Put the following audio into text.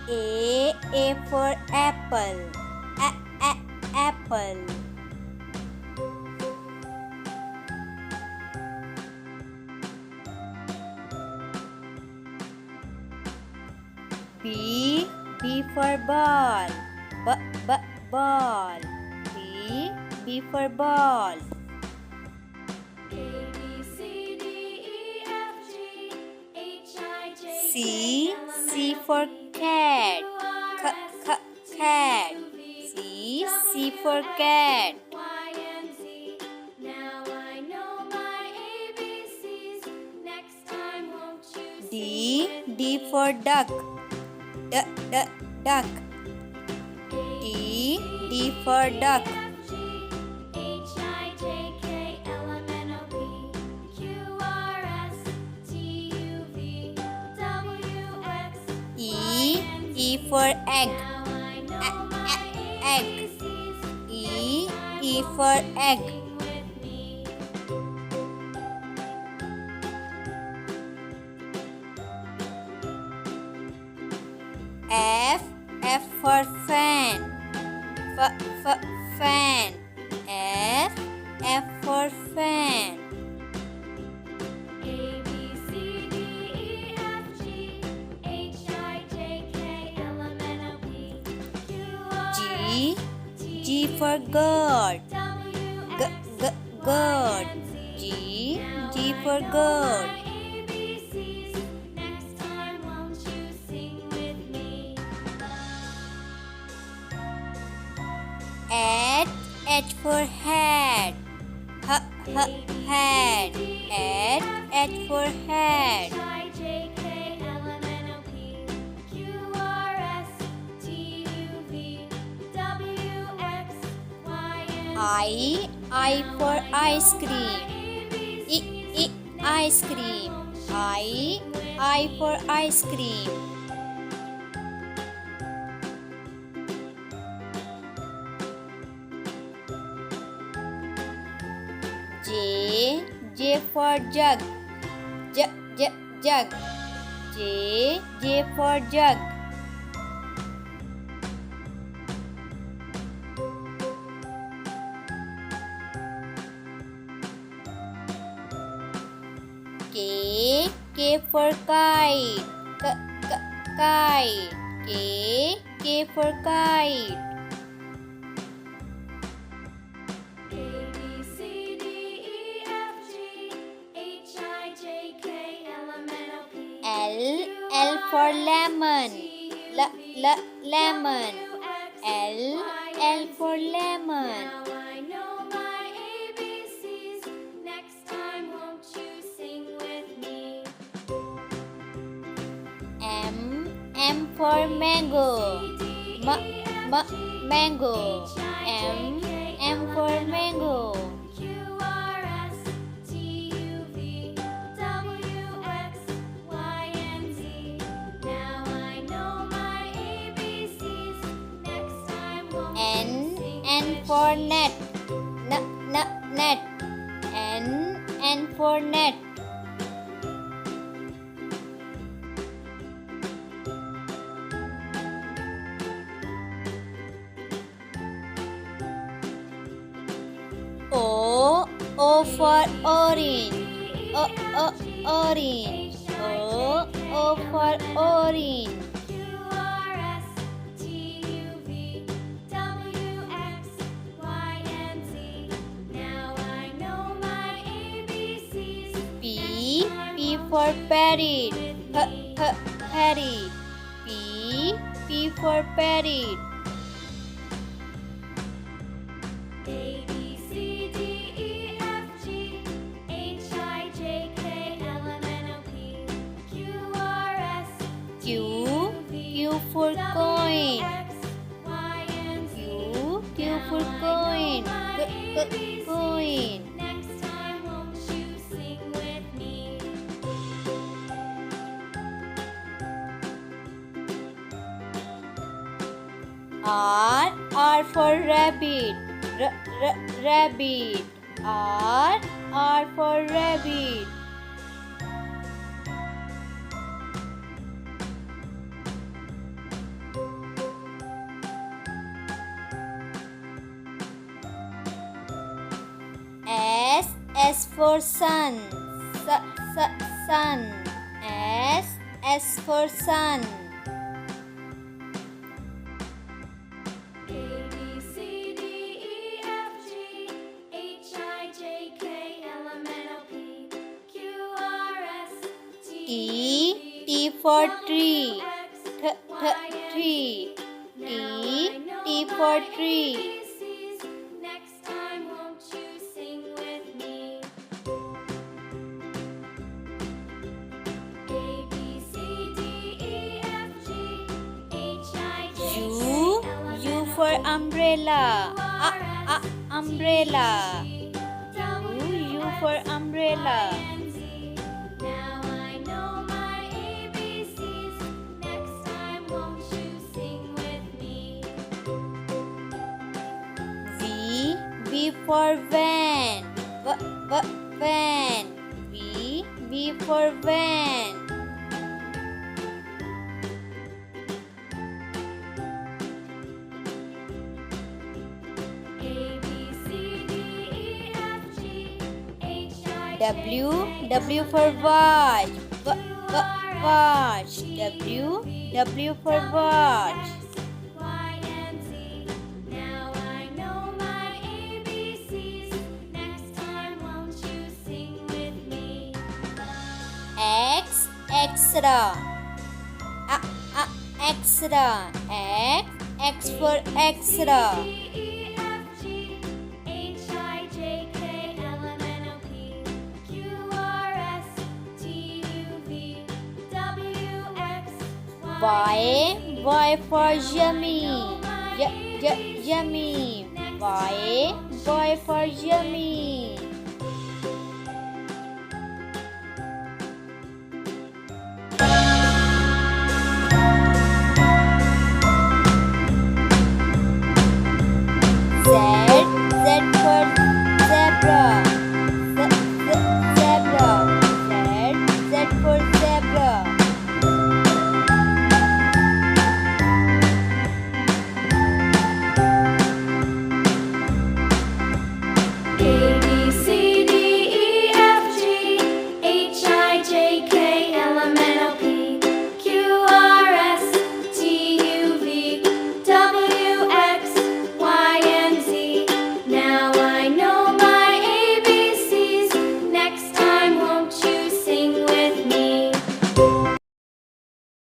A for apple. Apple. B for ball. Ball. B for ball. C for cat. Cat. C for cat. D for duck. Duck. D for duck. E for egg. Egg. E for egg. F for fan. Fan. F for fan. G for goat. Goat. G for goat. H for hat. Hat. H for hat. I for ice cream. Ice cream. I for ice cream. J for jug. Jug. J for jug. K for kite. Kite. K for kite. L for lemon. Lemon. L for lemon. M for mango. Mango. M for mango. N for net. Net. N for net. O for orange. Orange. O for orange. P for parrot. Parrot. P for parrot. Q for coin. Q for coin. Coin. R for rabbit. Rabbit. R for rabbit. S for sun. Sun. S for sun. T for tree. Tree. T for tree. Next time, won't you sing with me? A, B, C, D, E, F, G, H, I, J, U for umbrella. Umbrella. U for umbrella. Now I know my ABCs. Next time, won't you sing with me? V for van. Van. V for van. A, B, C, D, E, F, G, H, I, J, W for watch. Watch. W for watch. Y, and Z. Now I know my ABCs. Next time, won't you sing with me? Extra. Extra. X for extra. Y for yummy. Yummy. Y for yummy.